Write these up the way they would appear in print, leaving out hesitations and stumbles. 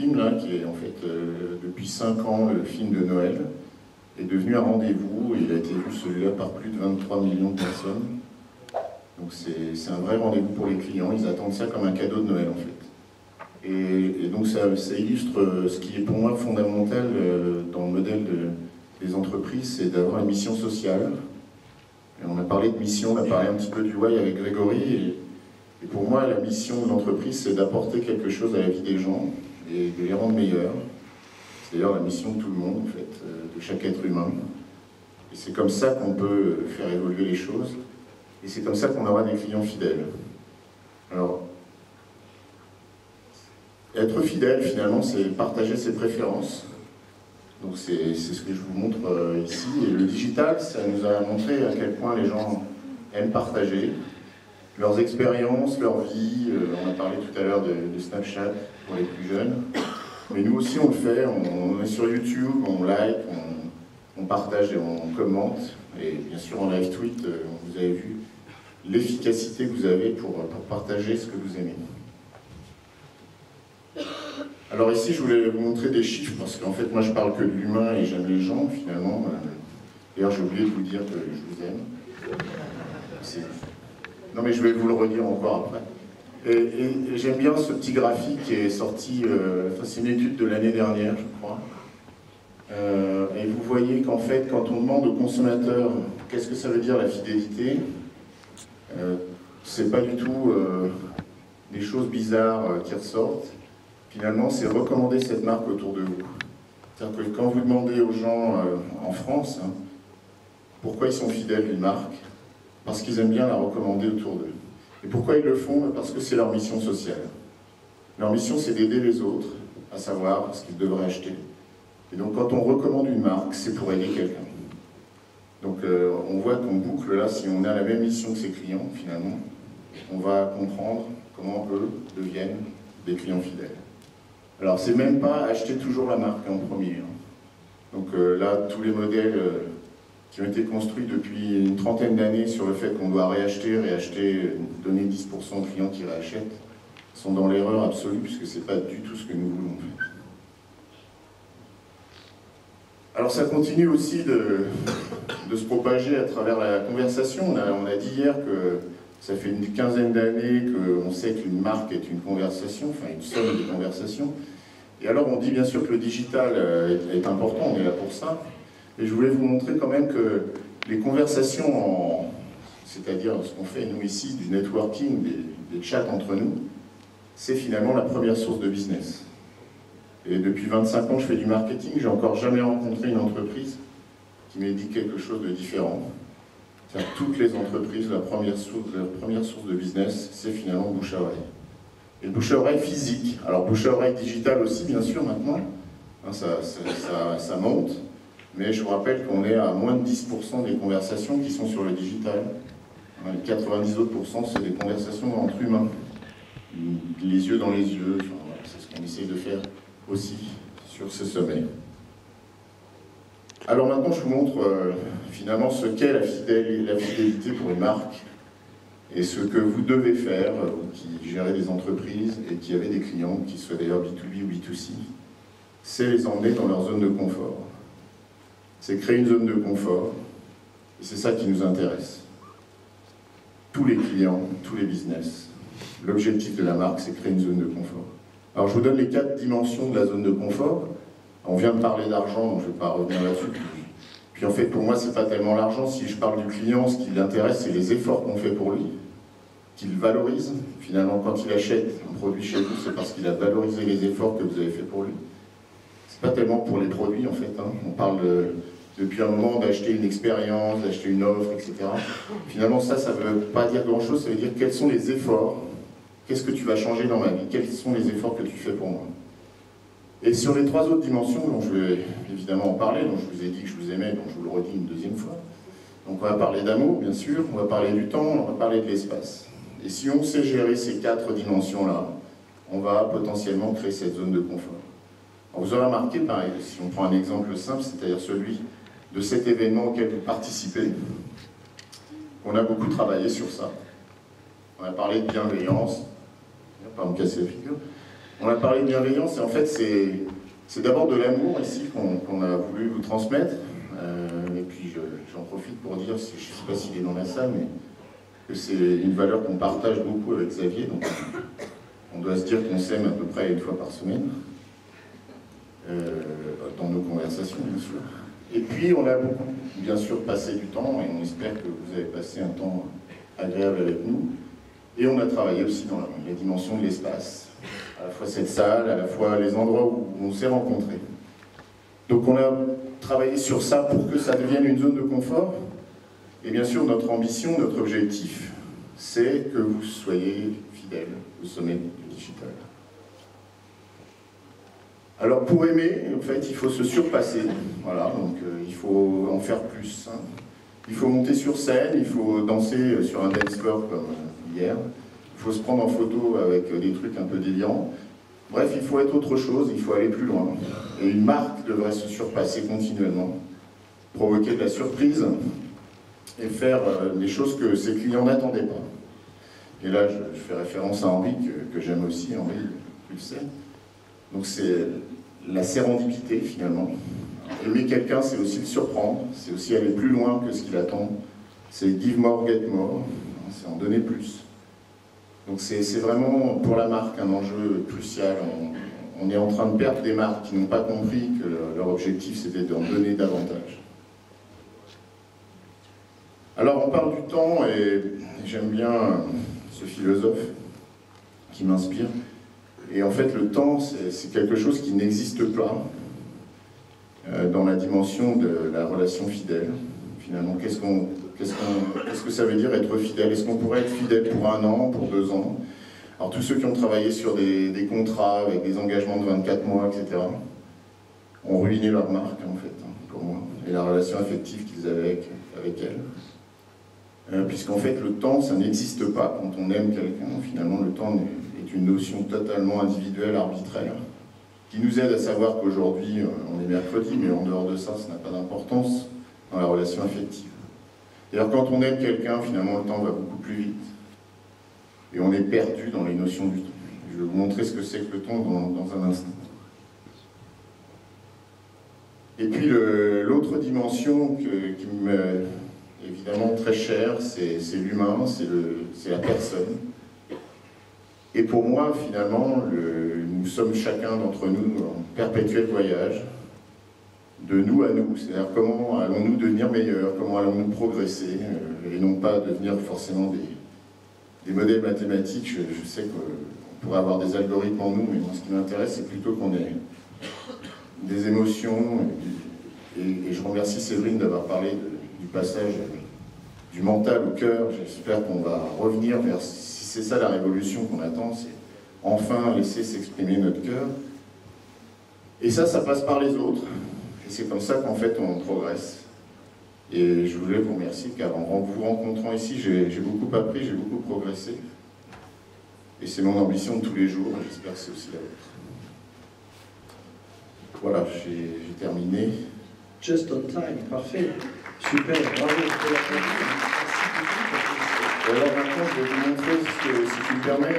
film, là, qui est en fait, depuis 5 ans, le film de Noël, est devenu un rendez-vous. Il a été vu, celui-là, par plus de 23 millions de personnes. Donc c'est un vrai rendez-vous pour les clients. Ils attendent ça comme un cadeau de Noël, en fait. Et donc ça illustre ce qui est pour moi fondamental dans le modèle des entreprises, c'est d'avoir une mission sociale. Et on a parlé de mission, on a parlé un petit peu du why avec Grégory. Et pour moi, la mission de l'entreprise, c'est d'apporter quelque chose à la vie des gens et de les rendre meilleurs. C'est d'ailleurs la mission de tout le monde, en fait, de chaque être humain. Et c'est comme ça qu'on peut faire évoluer les choses. Et c'est comme ça qu'on aura des clients fidèles. Alors, être fidèle, finalement, c'est partager ses préférences. Donc c'est ce que je vous montre ici. Et le digital, ça nous a montré à quel point les gens aiment partager leurs expériences, leur vie. On a parlé tout à l'heure de Snapchat pour les plus jeunes. Mais nous aussi, on le fait. On est sur YouTube, on like, on partage et on commente. Et bien sûr, en live tweet, vous avez vu l'efficacité que vous avez pour partager ce que vous aimez. Alors ici, je voulais vous montrer des chiffres, parce qu'en fait, moi, je parle que de l'humain et j'aime les gens, finalement. D'ailleurs, j'ai oublié de vous dire que je vous aime. Non, mais je vais vous le redire encore après. Et j'aime bien ce petit graphique qui est sorti, c'est une étude de l'année dernière, je crois. Et vous voyez qu'en fait, quand on demande aux consommateurs qu'est-ce que ça veut dire la fidélité, c'est pas du tout des choses bizarres qui ressortent. Finalement, c'est recommander cette marque autour de vous. C'est-à-dire que quand vous demandez aux gens en France pourquoi ils sont fidèles d'une marque, parce qu'ils aiment bien la recommander autour d'eux. Et pourquoi ils le font? Parce que c'est leur mission sociale. Leur mission, c'est d'aider les autres à savoir ce qu'ils devraient acheter. Et donc, quand on recommande une marque, c'est pour aider quelqu'un. Donc, on voit qu'on boucle là, si on a la même mission que ses clients, finalement, on va comprendre comment eux deviennent des clients fidèles. Alors, c'est même pas acheter toujours la marque en premier. Donc là, tous les modèles qui ont été construits depuis une trentaine d'années sur le fait qu'on doit réacheter, donner 10% aux clients qui réachètent, sont dans l'erreur absolue, puisque c'est pas du tout ce que nous voulons faire. Alors ça continue aussi de se propager à travers la conversation. On a dit hier que ça fait une quinzaine d'années qu'on sait qu'une marque est une conversation, enfin une somme de conversations. Et alors on dit bien sûr que le digital est important, on est là pour ça. Et je voulais vous montrer quand même que les conversations, c'est-à-dire ce qu'on fait nous ici, du networking, des chats entre nous, c'est finalement la première source de business. Et depuis 25 ans, je fais du marketing, j'ai encore jamais rencontré une entreprise qui m'ait dit quelque chose de différent. C'est-à-dire toutes les entreprises, leur première source de business, c'est finalement bouche à oreille. Et bouche à oreille physique. Alors bouche à oreille digitale aussi, bien sûr, maintenant. Ça monte. Mais je vous rappelle qu'on est à moins de 10% des conversations qui sont sur le digital. Les 90 autres %, c'est des conversations entre humains. Les yeux dans les yeux, enfin, voilà, c'est ce qu'on essaye de faire aussi sur ce sommet. Alors maintenant, je vous montre finalement ce qu'est la fidélité pour une marque et ce que vous devez faire, vous qui gérez des entreprises et qui avez des clients, qu'ils soient d'ailleurs B2B ou B2C, c'est les emmener dans leur zone de confort. C'est créer une zone de confort, et c'est ça qui nous intéresse. Tous les clients, tous les business, l'objectif de la marque, c'est créer une zone de confort. Alors je vous donne les 4 dimensions de la zone de confort. On vient de parler d'argent, donc je ne vais pas revenir là-dessus. Puis en fait, pour moi, ce n'est pas tellement l'argent. Si je parle du client, ce qui l'intéresse, c'est les efforts qu'on fait pour lui, qu'il valorise. Finalement, quand il achète un produit chez vous, c'est parce qu'il a valorisé les efforts que vous avez fait pour lui. Ce n'est pas tellement pour les produits, en fait. On parle depuis un moment d'acheter une expérience, d'acheter une offre, etc. Finalement, ça ne veut pas dire grand-chose. Ça veut dire quels sont les efforts. Qu'est-ce que tu vas changer dans ma vie? Quels sont les efforts que tu fais pour moi? Et sur les 3 autres dimensions, dont je vais évidemment en parler, dont je vous ai dit que je vous aimais, donc je vous le redis une deuxième fois. Donc on va parler d'amour, bien sûr, on va parler du temps, on va parler de l'espace. Et si on sait gérer ces 4 dimensions-là, on va potentiellement créer cette zone de confort. Alors vous aurez remarqué, pareil, si on prend un exemple simple, c'est-à-dire celui de cet événement auquel vous participez, on a beaucoup travaillé sur ça. On a parlé de bienveillance, pas me casser la figure. On a parlé de bienveillance, et en fait, c'est d'abord de l'amour ici qu'on a voulu vous transmettre. Et puis, j'en profite pour dire, je ne sais pas s'il est dans la salle, mais que c'est une valeur qu'on partage beaucoup avec Xavier. Donc, on doit se dire qu'on s'aime à peu près une fois par semaine, dans nos conversations, bien sûr. Et puis, on a beaucoup, bien sûr, passé du temps, et on espère que vous avez passé un temps agréable avec nous. Et on a travaillé aussi dans la dimension de l'espace, à la fois cette salle, à la fois les endroits où on s'est rencontrés. Donc on a travaillé sur ça pour que ça devienne une zone de confort. Et bien sûr, notre ambition, notre objectif, c'est que vous soyez fidèles au sommet du digital. Alors pour aimer, en fait, il faut se surpasser. Voilà, donc il faut en faire plus. Hein. Il faut monter sur scène, il faut danser sur un dance floor comme hier. Il faut se prendre en photo avec des trucs un peu délirants. Bref, il faut être autre chose, il faut aller plus loin. Et une marque devrait se surpasser continuellement, provoquer de la surprise et faire des choses que ses clients n'attendaient pas. Et là, je fais référence à Henri, que j'aime aussi, Henri, tu le sais. Donc c'est la sérendipité, finalement. Aimer quelqu'un, c'est aussi le surprendre, c'est aussi aller plus loin que ce qu'il attend. C'est give more, get more, c'est en donner plus. Donc c'est vraiment pour la marque un enjeu crucial. On est en train de perdre des marques qui n'ont pas compris que leur objectif c'était d'en donner davantage. Alors on parle du temps et j'aime bien ce philosophe qui m'inspire. Et en fait le temps c'est quelque chose qui n'existe pas dans la dimension de la relation fidèle. Finalement, qu'est-ce que ça veut dire être fidèle? Est-ce qu'on pourrait être fidèle pour 1 an, pour 2 ans? Alors tous ceux qui ont travaillé sur des contrats avec des engagements de 24 mois, etc., ont ruiné leur marque, en fait, pour moi, et la relation affective qu'ils avaient avec elle. Puisqu'en fait, le temps, ça n'existe pas quand on aime quelqu'un. Finalement, le temps est une notion totalement individuelle, arbitraire, qui nous aide à savoir qu'aujourd'hui, on est mercredi, mais en dehors de ça, ça n'a pas d'importance dans la relation affective. D'ailleurs, quand on aime quelqu'un, finalement, le temps va beaucoup plus vite. Et on est perdu dans les notions du temps. Je vais vous montrer ce que c'est que le temps dans un instant. Et puis, l'autre dimension qui m'est évidemment très chère, c'est l'humain, c'est la personne. Et pour moi, finalement, nous sommes chacun d'entre nous en perpétuel voyage, de nous à nous, c'est-à-dire comment allons-nous devenir meilleurs, comment allons-nous progresser, et non pas devenir forcément des modèles mathématiques. Je sais qu'on pourrait avoir des algorithmes en nous, mais moi, ce qui m'intéresse, c'est plutôt qu'on ait des émotions, et je remercie Séverine d'avoir parlé du passage du mental au cœur. J'espère qu'on va revenir vers, si c'est ça la révolution qu'on attend, c'est enfin laisser s'exprimer notre cœur. Et ça passe par les autres. Et c'est comme ça qu'en fait on progresse. Et je voulais vous remercier car en vous rencontrant ici, j'ai beaucoup appris, j'ai beaucoup progressé. Et c'est mon ambition de tous les jours, j'espère que c'est aussi la vôtre. Voilà, j'ai terminé. Just on time, parfait. Super, bravo. Alors maintenant, je vais vous montrer, si tu me permets,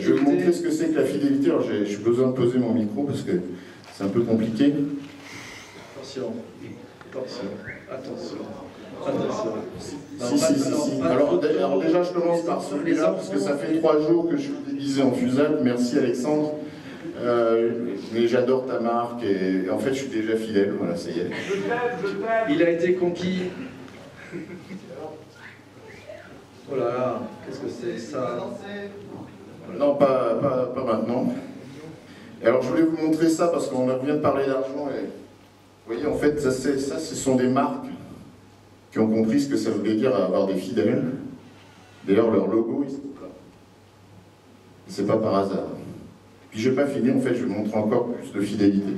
je vais vous montrer ce que c'est que la fidélité. Alors j'ai besoin de poser mon micro parce que c'est un peu compliqué. Attention, attention, attention. Si. Alors déjà, je commence par celui-là parce que ça fait 3 jours que je suis déguisé en Fusade. Merci Alexandre. Mais j'adore ta marque et en fait je suis déjà fidèle, voilà, ça y est. Je t'aime. Il a été conquis. Oh là là, qu'est-ce que c'est ça? Non, pas maintenant. Et alors je voulais vous montrer ça parce qu'on vient de parler d'argent et vous voyez en fait ça ce sont des marques qui ont compris ce que ça voulait dire avoir des fidèles. D'ailleurs leur logo, il se trouve là. C'est pas par hasard. Puis je n'ai pas fini, en fait, je vais montrer encore plus de fidélité.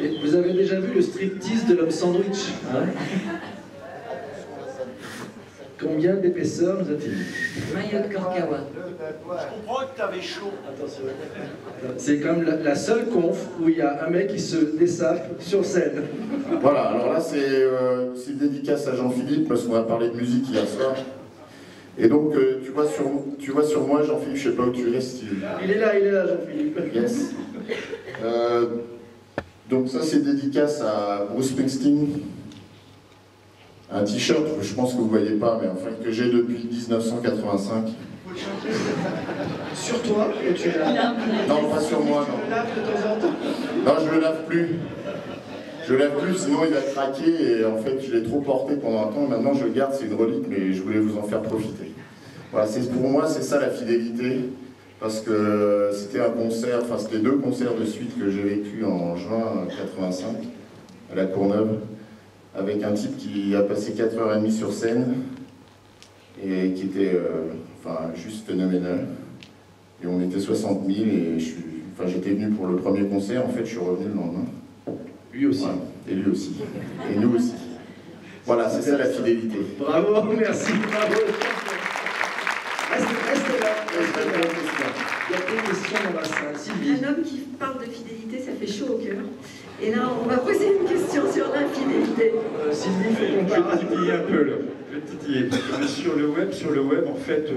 Et vous avez déjà vu le striptease de l'homme sandwich, hein? Combien d'épaisseur nous a-t-il? Maillot de Corcawa. Je comprends que tu avais chaud. Attention. C'est quand même la seule conf où il y a un mec qui se dessape sur scène. Voilà, alors là c'est dédicace à Jean-Philippe parce qu'on a parlé de musique hier soir. Et donc, tu vois sur moi, Jean-Philippe, je sais pas où tu es. Si... Il est là, Jean-Philippe. Yes. Donc ça, c'est dédicace à Bruce Springsteen. Un t-shirt, je pense que vous ne voyez pas, mais enfin que j'ai depuis 1985. Sur toi, que tu l'as. Non, pas sur moi, non. Tu le laves de temps en temps? Non, je le lave plus. Je le lave plus, sinon il va craquer, et en fait, je l'ai trop porté pendant un temps. Maintenant, je le garde, c'est une relique, mais je voulais vous en faire profiter. Voilà, pour moi, c'est ça la fidélité, parce que c'était un concert, enfin, c'était 2 concerts de suite que j'ai vécu en juin 85, à la Courneuve, avec un type qui a passé 4h30 sur scène, et qui était enfin, juste phénoménal. Et on était 60 000, et j'étais venu pour le premier concert, en fait, je suis revenu le lendemain. Lui aussi. Voilà. Et lui aussi. Et nous aussi. Voilà, c'est ça la fidélité. Bravo, merci, bravo. Restez là. Il y a des questions dans la salle. Sylvie. Un homme qui parle de fidélité, ça fait chaud au cœur. Et là, on va poser une question sur l'infidélité. Sylvie, il faut qu'on Je vais parle. titiller un peu, là. Je vais titiller. Sur le web, en fait,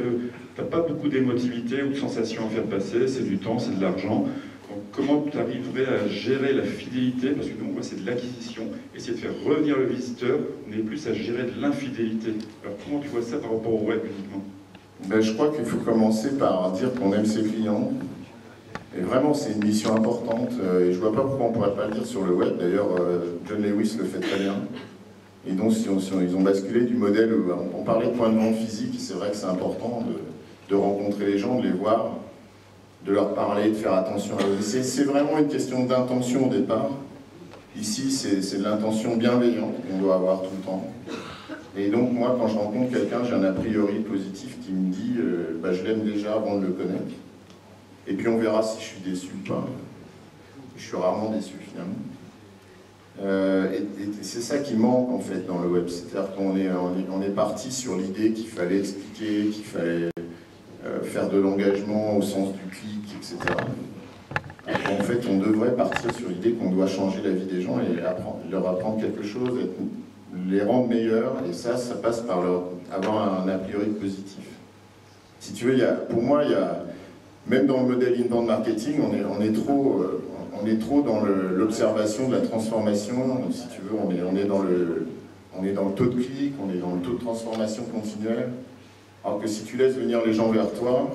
t'as pas beaucoup d'émotivité ou de sensations à faire passer. C'est du temps, c'est de l'argent. Donc, comment tu arriverais à gérer la fidélité? Parce que nous, on voit, c'est de l'acquisition. Essayer de faire revenir le visiteur, on est plus à gérer de l'infidélité. Alors, comment tu vois ça par rapport au web uniquement? Ben, je crois qu'il faut commencer par dire qu'on aime ses clients. Et vraiment, c'est une mission importante. Et je vois pas pourquoi on ne pourrait pas le dire sur le web. D'ailleurs, John Lewis le fait très bien. Et donc, ils ont basculé du modèle où on parlait de point de vente physique. C'est vrai que c'est important de rencontrer les gens, de les voir, de leur parler, de faire attention à eux. C'est vraiment une question d'intention au départ. Ici, c'est de l'intention bienveillante qu'on doit avoir tout le temps. Et donc, moi, quand je rencontre quelqu'un, j'ai un a priori positif qui me dit bah, je l'aime déjà avant de le connaître. Et puis, on verra si je suis déçu ou pas. Je suis rarement déçu, finalement. Et c'est ça qui manque, en fait, dans le web. C'est-à-dire qu'on est parti sur l'idée qu'il fallait expliquer, qu'il fallait faire de l'engagement au sens du clic, etc. En fait, on devrait partir sur l'idée qu'on doit changer la vie des gens et leur apprendre quelque chose, les rendre meilleurs, et ça passe par avoir un a priori positif. Si tu veux, pour moi, même dans le modèle inbound marketing, on est trop dans l'observation de la transformation. Si tu veux, on est dans le taux de clic, on est dans le taux de transformation continuelle. Alors que si tu laisses venir les gens vers toi,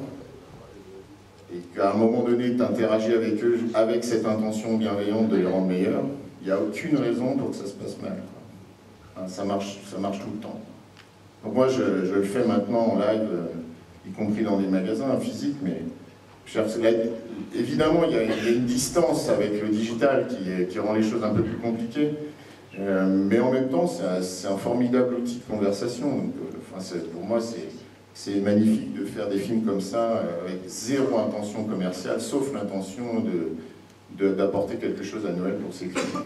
et qu'à un moment donné, tu interagis avec eux avec cette intention bienveillante de les rendre meilleurs, il n'y a aucune raison pour que ça se passe mal. Ça marche tout le temps. Donc moi, je le fais maintenant en live, y compris dans des magasins physiques, mais évidemment, il y a une distance avec le digital qui rend les choses un peu plus compliquées, mais en même temps, c'est un formidable outil de conversation. Donc, pour moi, c'est magnifique de faire des films comme ça, avec zéro intention commerciale, sauf l'intention d'apporter quelque chose à Noël pour ses clients.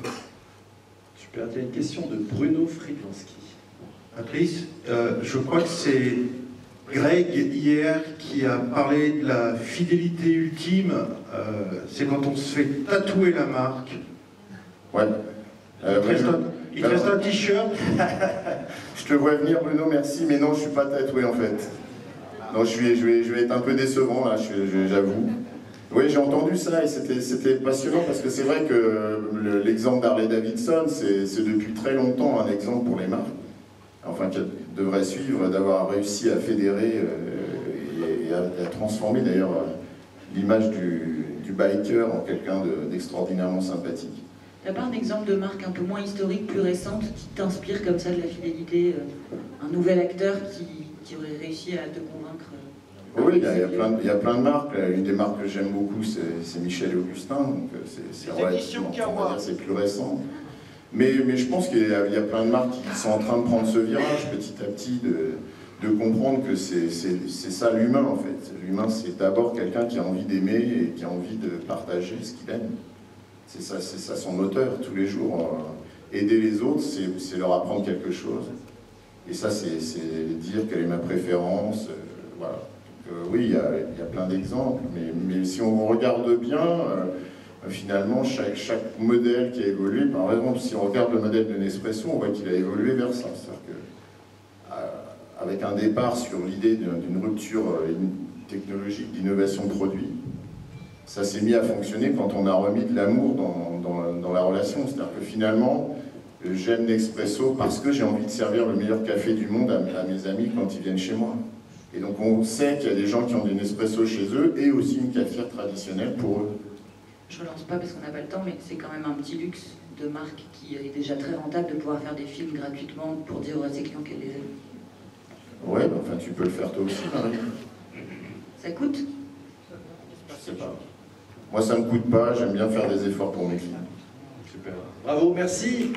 Super, il y a une question de Bruno Friedlanski. Patrice, je crois que c'est Greg hier qui a parlé de la fidélité ultime, c'est quand on se fait tatouer la marque. Ouais. Il te reste un t-shirt. Je te vois venir, Bruno, merci, mais non, je suis pas tatoué en fait. Non, je vais être un peu décevant là, j'avoue. Oui, j'ai entendu ça et c'était passionnant parce que c'est vrai que l'exemple d'Harley Davidson, c'est depuis très longtemps un exemple pour les marques. Enfin, qu'elles devraient suivre, d'avoir réussi à fédérer et à transformer d'ailleurs l'image du biker en quelqu'un d'extraordinairement sympathique. T'as pas un exemple de marque un peu moins historique, plus récente, qui t'inspire comme ça de la fidélité, un nouvel acteur qui aurait réussi à te convaincre? Oui, il y a plein de marques. Une des marques que j'aime beaucoup, c'est Michel et Augustin, donc c'est relativement, on va dire, c'est plus récent. Mais je pense qu'il y a plein de marques qui sont en train de prendre ce virage petit à petit, de comprendre que c'est ça l'humain en fait. L'humain, c'est d'abord quelqu'un qui a envie d'aimer et qui a envie de partager ce qu'il aime. C'est ça son moteur tous les jours. Aider les autres, c'est leur apprendre quelque chose. Et ça, c'est dire quelle est ma préférence. Voilà. Donc, oui, il y a plein d'exemples, mais si on regarde bien, finalement, chaque modèle qui a évolué, par exemple, si on regarde le modèle de Nespresso, on voit qu'il a évolué vers ça. C'est-à-dire avec un départ sur l'idée d'une rupture technologique d'innovation de produit. Ça s'est mis à fonctionner quand on a remis de l'amour dans la relation. C'est-à-dire que finalement, j'aime Nespresso parce que j'ai envie de servir le meilleur café du monde à mes amis quand ils viennent chez moi. Et donc on sait qu'il y a des gens qui ont des Nespresso chez eux et aussi une cafetière traditionnelle pour eux. Je relance pas parce qu'on n'a pas le temps, mais c'est quand même un petit luxe de marque qui est déjà très rentable de pouvoir faire des films gratuitement pour dire à ses clients qu'elle les aime. Ouais, bah, enfin tu peux le faire toi aussi, Marie. Ça coûte? Je sais pas. Moi ça me coûte pas, j'aime bien faire des efforts pour mes clients. Super. Bravo, merci.